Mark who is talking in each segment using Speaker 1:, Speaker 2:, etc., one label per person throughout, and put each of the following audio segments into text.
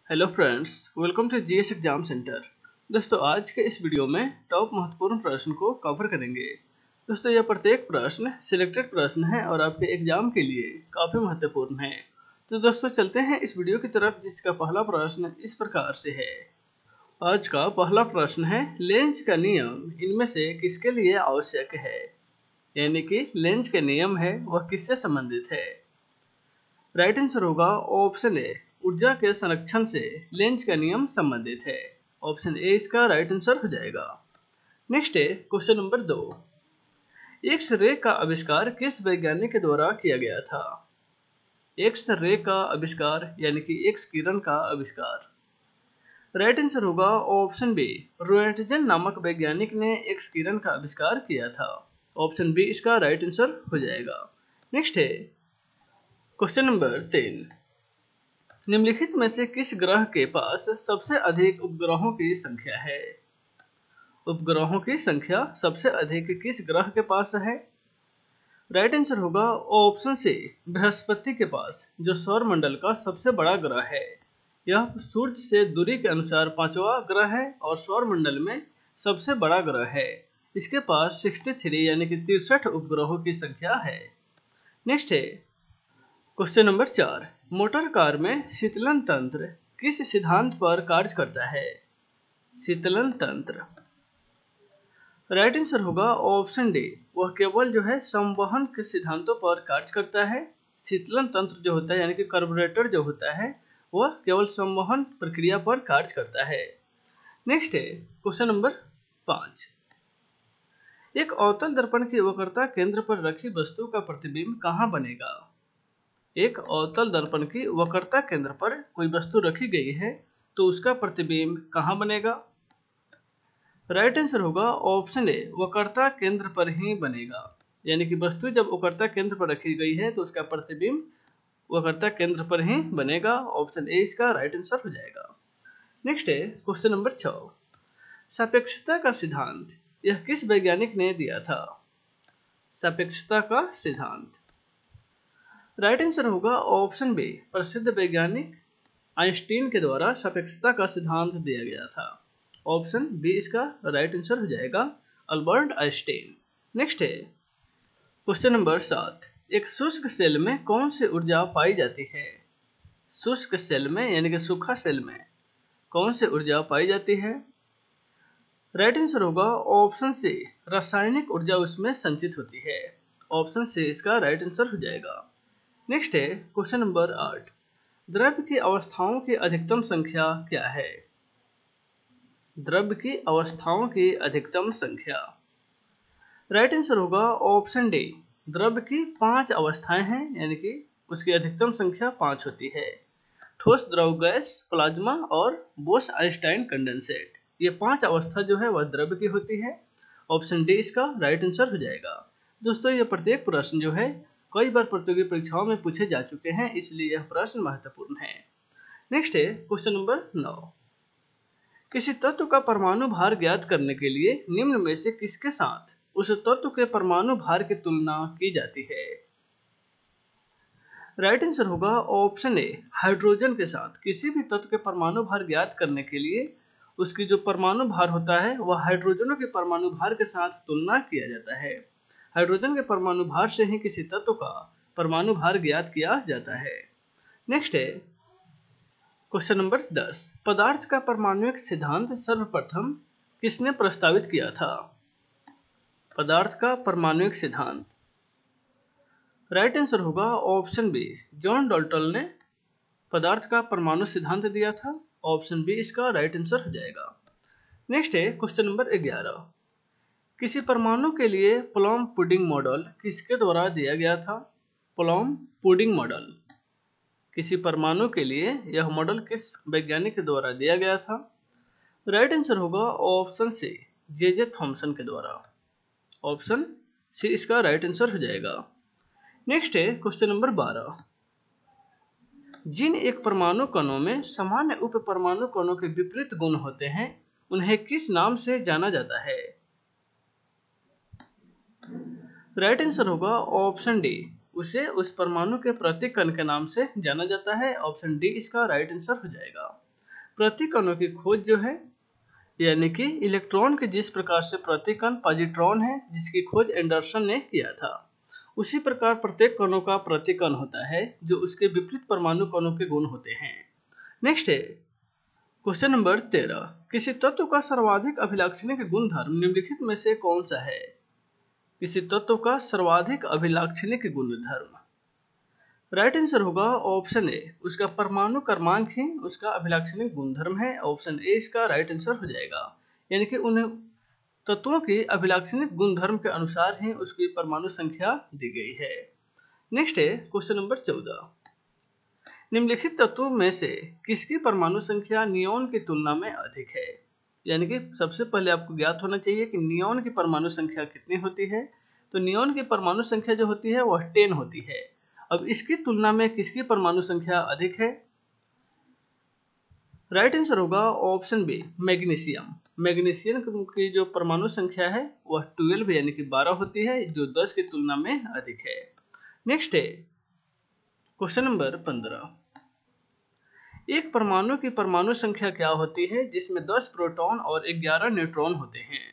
Speaker 1: Hello friends, welcome to GS exam centre. दोस्तों, आज के इस वीडियो में टॉप महत्वपूर्ण प्रश्न को कवर करेंगे। दोस्तों, यह प्रत्येक प्रश्न सिलेक्टेड प्रश्न है और आपके एग्जाम के लिए काफ़ी महत्वपूर्ण है। तो दोस्तों, चलते हैं इस वीडियो की तरफ, जिसका पहला प्रश्न इस प्रकार से है। आज का पहला प्रश्न है, लेंज का नियम इनमें से किसके लिए आवश्यक है? यानी कि लेंज के नियम है वह किससे संबंधित है? राइट आंसर होगा ऑप्शन ए, ऊर्जा के संरक्षण से लेंज का नियम संबंधित है। ऑप्शन ए इसका राइट आंसर हो जाएगा। नेक्स्ट है क्वेश्चन नंबर 2। एक्स रे का आविष्कार किस वैज्ञानिक के द्वारा किया गया था? एक्स रे का आविष्कार यानी कि एक्स किरण का आविष्कार। राइट आंसर होगा ऑप्शन बी, रोएंटगेन नामक वैज्ञानिक ने एक्स किरण का आविष्कार किया था। ऑप्शन बी इसका राइट आंसर हो जाएगा। नेक्स्ट है क्वेश्चन नंबर 3। निम्नलिखित में से किस ग्रह के पास सबसे अधिक उपग्रहों की संख्या है? उपग्रहों की संख्या सबसे अधिक किस ग्रह के पास है? राइट आंसर होगा ऑप्शन सी, बृहस्पति के पास, जो सौरमंडल का सबसे बड़ा ग्रह है। यह सूर्य से दूरी के अनुसार 5वां ग्रह है और सौरमंडल में सबसे बड़ा ग्रह है। इसके पास 63 यानी कि 63 उपग्रहों की संख्या है। नेक्स्ट है क्वेश्चन नंबर 4। मोटर कार में शीतलन तंत्र किस सिद्धांत पर कार्य करता है? शीतलन तंत्र। राइट आंसर होगा ऑप्शन डी, वह केवल जो है संवहन के सिद्धांतों पर कार्य करता है। शीतलन तंत्र जो होता है यानी कि कार्बोरेटर जो होता है वह केवल संवहन प्रक्रिया पर कार्य करता है। नेक्स्ट है क्वेश्चन नंबर 5। एक अवतल दर्पण की वक्रता केंद्र पर रखी वस्तु का प्रतिबिंब कहाँ बनेगा? एक अवतल दर्पण की वक्रता केंद्र पर कोई वस्तु रखी गई है तो उसका प्रतिबिंब कहाँ बनेगा? राइट आंसर होगा ऑप्शन ए, वक्रता केंद्र पर ही बनेगा। यानी कि वस्तु जब वक्रता केंद्र पर रखी गई है तो उसका प्रतिबिंब वक्रता केंद्र पर ही बनेगा। ऑप्शन ए इसका राइट आंसर हो जाएगा। नेक्स्ट है क्वेश्चन नंबर 6। सापेक्षता का सिद्धांत यह किस वैज्ञानिक ने दिया था? सापेक्षता का सिद्धांत। राइट आंसर होगा ऑप्शन बी, प्रसिद्ध वैज्ञानिक आइंस्टीन के द्वारा सापेक्षता का सिद्धांत दिया गया था। ऑप्शन बी इसका राइट आंसर हो जाएगा, अल्बर्ट आइंस्टीन। नेक्स्ट है क्वेश्चन नंबर 7। एक शुष्क सेल में कौन सी ऊर्जा पाई जाती है? शुष्क सेल में यानी कि सूखा सेल में कौन सी ऊर्जा पाई जाती है? राइट आंसर होगा ऑप्शन सी, रासायनिक ऊर्जा उसमें संचित होती है। ऑप्शन सी इसका राइट आंसर हो जाएगा। नेक्स्ट है क्वेश्चन नंबर 8। द्रव्य की अवस्थाओं की अधिकतम संख्या क्या है? द्रव्य की अवस्थाओं की अधिकतम संख्या। राइट आंसर होगा ऑप्शन डी, द्रव्य की 5 अवस्थाएं हैं यानी कि उसकी अधिकतम संख्या 5 होती है। ठोस, द्रव, गैस, प्लाज्मा और बोस आइंस्टाइन कंडेंसेट, ये 5 अवस्था जो है वह द्रव्य की होती है। ऑप्शन डी इसका राइट आंसर हो जाएगा। दोस्तों, ये प्रत्येक प्रश्न जो है कई बार प्रतियोगी परीक्षाओं में पूछे जा चुके हैं, इसलिए यह प्रश्न महत्वपूर्ण है। नेक्स्ट है क्वेश्चन नंबर 9। किसी तत्व का परमाणु भार ज्ञात करने के लिए निम्न में से किसके साथ उस तत्व के परमाणु भार की तुलना की जाती है? राइट आंसर होगा ऑप्शन ए, हाइड्रोजन के साथ। किसी भी तत्व के परमाणु भार ज्ञात करने के लिए उसकी जो परमाणु भार होता है वह हाइड्रोजनों के परमाणु भार के साथ तुलना किया जाता है। हाइड्रोजन के परमाणु भार से ही किसी तत्व का परमाणु भार ज्ञात किया जाता है। नेक्स्ट है क्वेश्चन नंबर 10। पदार्थ का परमाणुक सिद्धांत सर्वप्रथम किसने प्रस्तावित किया था? पदार्थ का परमाणुक सिद्धांत। राइट आंसर होगा ऑप्शन बी, जॉन डाल्टन ने पदार्थ का परमाणु सिद्धांत दिया था। ऑप्शन बी इसका राइट आंसर हो जाएगा। नेक्स्ट है क्वेश्चन नंबर 11। किसी परमाणु के लिए प्लम पुडिंग मॉडल किसके द्वारा दिया गया था? Plum pudding model. किसी परमाणु के लिए यह मॉडल किस वैज्ञानिक के द्वारा दिया गया था? राइट आंसर होगा ऑप्शन सी, जे थॉमसन के द्वारा। ऑप्शन सी इसका राइट आंसर हो जाएगा। नेक्स्ट है क्वेश्चन नंबर 12। जिन एक परमाणु कणों में सामान्य उप परमाणु कणों के विपरीत गुण होते हैं उन्हें किस नाम से जाना जाता है? राइट आंसर होगा ऑप्शन डी, उसे उस परमाणु के प्रति कण के नाम से जाना जाता है। ऑप्शन डी इसका राइट आंसर हो जाएगा। प्रतिकणों की खोज जो है, यानी कि इलेक्ट्रॉन के जिस प्रकार से प्रतिकण पॉजिट्रॉन है जिसकी खोज एंडरसन ने किया था, उसी प्रकार प्रत्येक कणों का प्रतिकण होता है जो उसके विपरीत परमाणु कणों के गुण होते हैं। नेक्स्ट है क्वेश्चन नंबर 13, किसी तत्व का सर्वाधिक अभिलाक्षणिक गुणधर्म निम्नलिखित में से कौन सा है? किसी तत्व का सर्वाधिक अभिलाक्षणिक गुणधर्म, राइट आंसर होगा ऑप्शन ए, उसका परमाणु क्रमांक ही उसका अभिलाक्षणिक गुणधर्म है। ऑप्शन ए इसका राइट आंसर हो जाएगा, यानी कि उन तत्वों की अभिलाक्षणिक गुणधर्म के अनुसार ही उसकी परमाणु संख्या दी गई है। नेक्स्ट है क्वेश्चन नंबर 14, निम्नलिखित तत्वों में से किसकी परमाणु संख्या नियोन की तुलना में अधिक है? यानी कि सबसे पहले आपको ज्ञात होना चाहिए कि नियोन की परमाणु संख्या कितनी होती है। तो नियोन की परमाणु संख्या जो होती है वह 10 होती है। अब इसकी तुलना में किसकी परमाणु संख्या अधिक है? राइट आंसर होगा ऑप्शन बी, मैग्नीशियम। मैग्नीशियम की जो परमाणु संख्या है वह 12 यानी कि 12 होती है, जो 10 की तुलना में अधिक है। नेक्स्ट है क्वेश्चन नंबर 15, एक परमाणु की परमाणु संख्या क्या होती है जिसमें 10 प्रोटॉन और 11 न्यूट्रॉन होते हैं?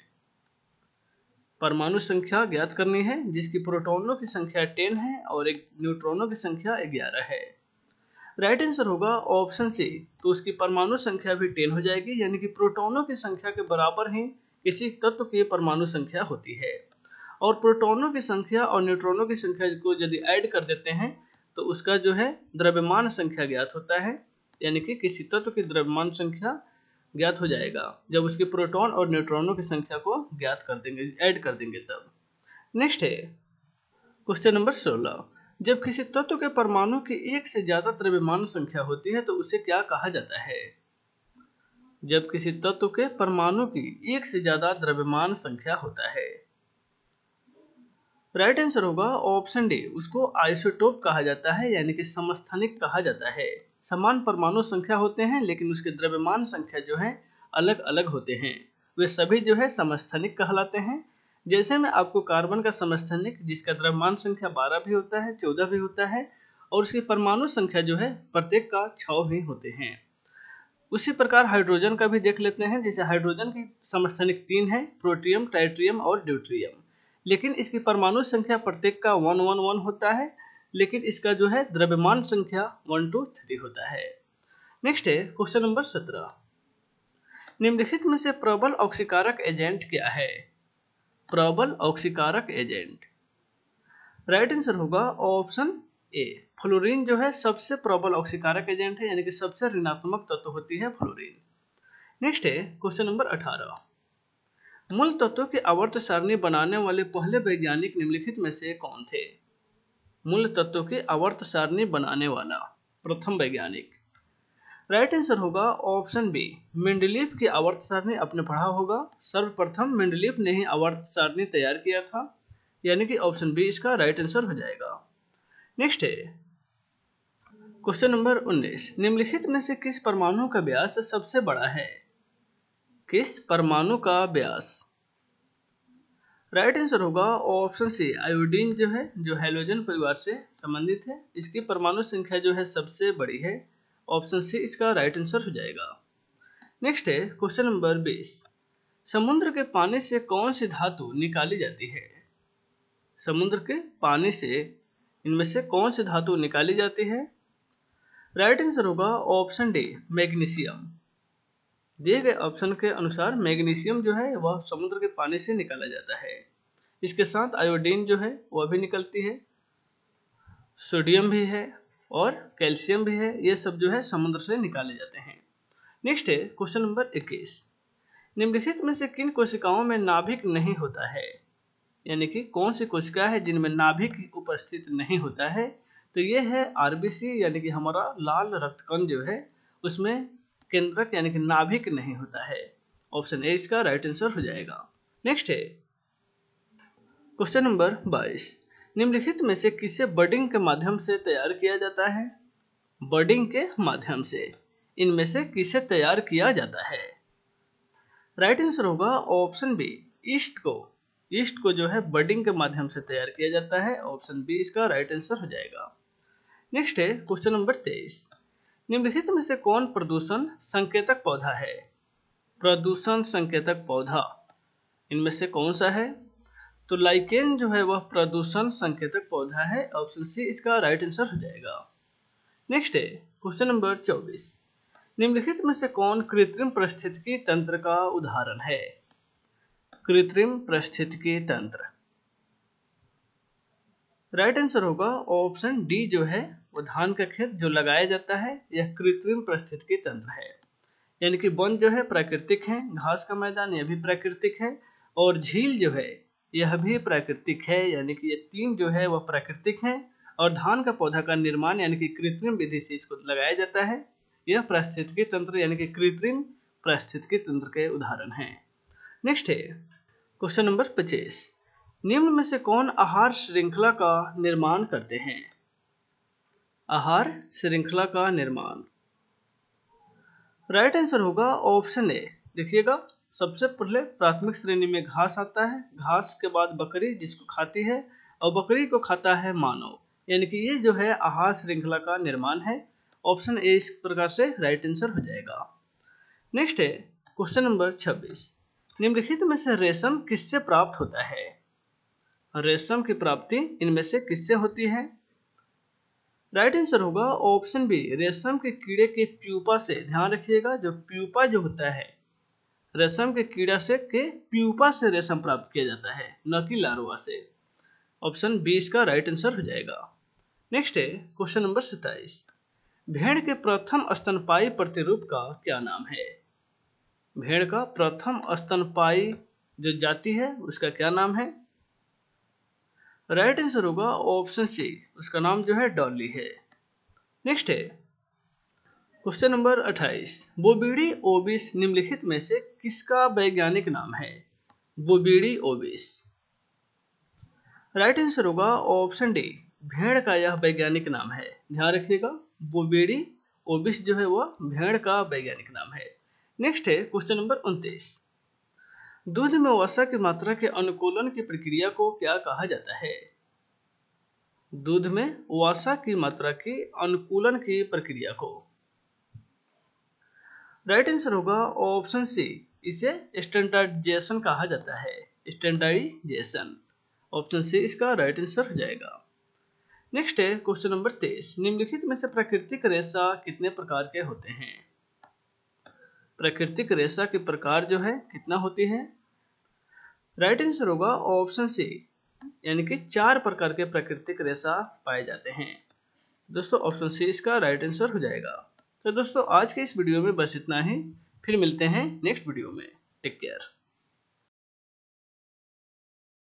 Speaker 1: परमाणु संख्या ज्ञात करनी है जिसकी प्रोटॉनों की संख्या 10 है और न्यूट्रॉनों की संख्या 11 है। राइट आंसर होगा ऑप्शन सी, तो उसकी परमाणु संख्या भी 10 हो जाएगी, यानी कि प्रोटॉनों की संख्या के बराबर ही किसी तत्व की परमाणु संख्या होती है। और प्रोटॉनों की संख्या और न्यूट्रॉनों की संख्या को यदि ऐड कर देते हैं तो उसका जो है द्रव्यमान संख्या ज्ञात होता है, यानी कि किसी तत्व की द्रव्यमान संख्या ज्ञात हो जाएगा जब उसके प्रोटॉन और न्यूट्रॉनों की संख्या को ज्ञात कर देंगे, ऐड कर देंगे तब। नेक्स्ट है क्वेश्चन नंबर 16, जब किसी तत्व के परमाणु की एक से ज्यादा द्रव्यमान संख्या होती है तो उसे क्या कहा जाता है? जब किसी तत्व के परमाणु की एक से ज्यादा द्रव्यमान संख्या होता है, राइट आंसर होगा ऑप्शन डी, उसको आइसोटोप कहा जाता है, यानी कि समस्थानिक कहा जाता है। समान परमाणु संख्या होते हैं लेकिन उसके द्रव्यमान संख्या जो है अलग अलग होते हैं, वे सभी जो है समस्थानिक कहलाते हैं। जैसे में आपको कार्बन का समस्थानिक जिसका द्रव्यमान संख्या 12 भी होता है, 14 भी होता है, और उसकी परमाणु संख्या जो है प्रत्येक का 6 भी होते हैं। उसी प्रकार हाइड्रोजन का भी देख लेते हैं, जैसे हाइड्रोजन की समस्थानिक 3 है, प्रोटियम, ट्राइट्रियम और ड्यूट्रियम, लेकिन इसकी परमाणु संख्या प्रत्येक का 111 होता है, लेकिन इसका जो है द्रव्यमान संख्या 1 2 3 होता है। नेक्स्ट है क्वेश्चन नंबर 17, निम्नलिखित में से प्रबल ऑक्सीकारक एजेंट क्या है? प्रबल ऑक्सीकारक एजेंट, राइट आंसर होगा ऑप्शन ए, फ्लोरीन जो है सबसे प्रबल ऑक्सीकारक एजेंट है, यानी कि सबसे ऋणात्मक तत्व होती है फ्लोरीन। नेक्स्ट है क्वेश्चन नंबर 18, मूल तत्वों की आवर्त सारणी बनाने वाले पहले वैज्ञानिक निम्नलिखित में से कौन थे? मूल तत्वों की आवर्त सारणी बनाने वाला प्रथम वैज्ञानिक, राइट आंसर होगा ऑप्शन बी, मेंडलीफ की आवर्त सारणी आपने पढ़ा होगा। सर्वप्रथम मेंडलीफ ने ही आवर्त सारणी तैयार किया था, यानी कि ऑप्शन बी इसका राइट आंसर हो जाएगा। नेक्स्ट है क्वेश्चन नंबर 19, निम्नलिखित में से किस परमाणु का व्यास सबसे बड़ा है? किस परमाणु का व्यास, राइट आंसर होगा ऑप्शन सी, आयोडीन जो है, जो हैलोजन परिवार से संबंधित है, इसकी परमाणु संख्या जो है सबसे बड़ी है। ऑप्शन सी इसका राइट आंसर हो जाएगा। नेक्स्ट है क्वेश्चन नंबर 20, समुद्र के पानी से कौन सी धातु निकाली जाती है? समुद्र के पानी से इनमें से कौन सी धातु निकाली जाती है? राइट आंसर होगा ऑप्शन डी, मैग्नीशियम। दिए गए ऑप्शन के अनुसार मैग्नीशियम जो है वह समुद्र के पानी से निकाला जाता है। इसके साथ आयोडीन जो है वह भी निकलती है, सोडियम भी है और कैल्शियम भी है, ये सब जो है समुद्र से निकाले जाते हैं। नेक्स्ट है क्वेश्चन नंबर 21, निम्नलिखित में से किन कोशिकाओं में नाभिक नहीं होता है? यानी कि कौन सी कोशिका है जिनमें नाभिक उपस्थित नहीं होता है? तो ये है आरबीसी, यानी कि हमारा लाल रक्तकण जो है उसमें केंद्रक यानी कि नाभिक नहीं होता है। ऑप्शन ए इसका राइट आंसर हो जाएगा। नेक्स्ट है क्वेश्चन नंबर 22, निम्नलिखित में से किसे बडिंग के माध्यम से तैयार किया जाता है? बडिंग के माध्यम से इनमें से किसे तैयार किया जाता है? राइट आंसर होगा ऑप्शन बी, ईस्ट को। ईस्ट को जो है बडिंग के माध्यम से तैयार किया जाता है। ऑप्शन बी इसका राइट आंसर हो जाएगा। नेक्स्ट है क्वेश्चन नंबर 23, निम्नलिखित में से कौन प्रदूषण संकेतक पौधा है? प्रदूषण संकेतक पौधा इनमें से कौन सा है? तो लाइकेन जो है वह प्रदूषण संकेतक पौधा है। ऑप्शन सी इसका राइट आंसर हो जाएगा। नेक्स्ट है क्वेश्चन नंबर 24। निम्नलिखित में से कौन कृत्रिम पारिस्थितिकी तंत्र का उदाहरण है? कृत्रिम पारिस्थितिकी तंत्र राइट आंसर होगा ऑप्शन डी जो है वो धान का खेत जो लगाया जाता है, यह कृत्रिम पारिस्थितिकी तंत्र है। यानी कि वन जो है प्राकृतिक है, घास का मैदान यह भी प्राकृतिक है, और झील जो है यह भी प्राकृतिक है। यानी कि ये तीन जो है वह प्राकृतिक हैं, और धान का पौधा का निर्माण यानी कि कृत्रिम विधि से इसको लगाया जाता है। यह पारिस्थितिकी तंत्र यानी कि कृत्रिम पारिस्थितिकी तंत्र के उदाहरण हैं। नेक्स्ट है क्वेश्चन नंबर 25। निम्न में से कौन आहार श्रृंखला का निर्माण करते हैं? आहार श्रृंखला का निर्माण राइट आंसर होगा ऑप्शन ए। देखिएगा, सबसे पहले प्राथमिक श्रेणी में घास आता है, घास के बाद बकरी जिसको खाती है, और बकरी को खाता है मानव। यानी कि ये जो है आहार श्रृंखला का निर्माण है। ऑप्शन ए इस प्रकार से राइट आंसर हो जाएगा। नेक्स्ट है क्वेश्चन नंबर 26। निम्नलिखित में से रेशम किससे प्राप्त होता है? रेशम की प्राप्ति इनमें से किससे होती है? राइट आंसर होगा ऑप्शन बी, रेशम के कीड़े के प्यूपा से। ध्यान रखिएगा, जो प्यूपा जो होता है रेशम के कीड़ा से के प्यूपा से रेशम प्राप्त किया जाता है, न कि लार्वा से। ऑप्शन बी इसका राइट आंसर हो जाएगा। नेक्स्ट है क्वेश्चन नंबर 27। भेड़ के प्रथम स्तनपायी प्रतिरूप का क्या नाम है? भेड़ का प्रथम स्तनपायी जो जाति है उसका क्या नाम है? राइट आंसर होगा ऑप्शन सी, उसका नाम जो है डॉली है। नेक्स्ट है क्वेश्चन नंबर 28। बोविडी ओबिस निम्नलिखित में से किसका वैज्ञानिक नाम है? बोविडी ओबिस राइट आंसर होगा ऑप्शन डी, भेड़ का यह वैज्ञानिक नाम है। ध्यान रखिएगा, बोविडी ओबिस जो है वह भेड़ का वैज्ञानिक नाम है। नेक्स्ट है क्वेश्चन नंबर 29। दूध में वसा की मात्रा के अनुकूलन की प्रक्रिया को क्या कहा जाता है? दूध में वसा की मात्रा की अनुकूलन की प्रक्रिया को राइट आंसर होगा ऑप्शन सी, इसे स्टैंडर्डाइजेशन कहा जाता है। स्टैंडर्डाइजेशन ऑप्शन सी इसका राइट आंसर हो जाएगा। नेक्स्ट है क्वेश्चन नंबर 23। निम्नलिखित में से प्राकृतिक रेशा कितने प्रकार के होते हैं? प्राकृतिक रेशा के प्रकार जो है कितना होती है? राइट आंसर होगा ऑप्शन सी, यानी कि 4 प्रकार के प्राकृतिक रेशा पाए जाते हैं। दोस्तों ऑप्शन सी इसका राइट आंसर हो जाएगा। तो दोस्तों आज के इस वीडियो में बस इतना ही, फिर मिलते हैं नेक्स्ट वीडियो में। Take care.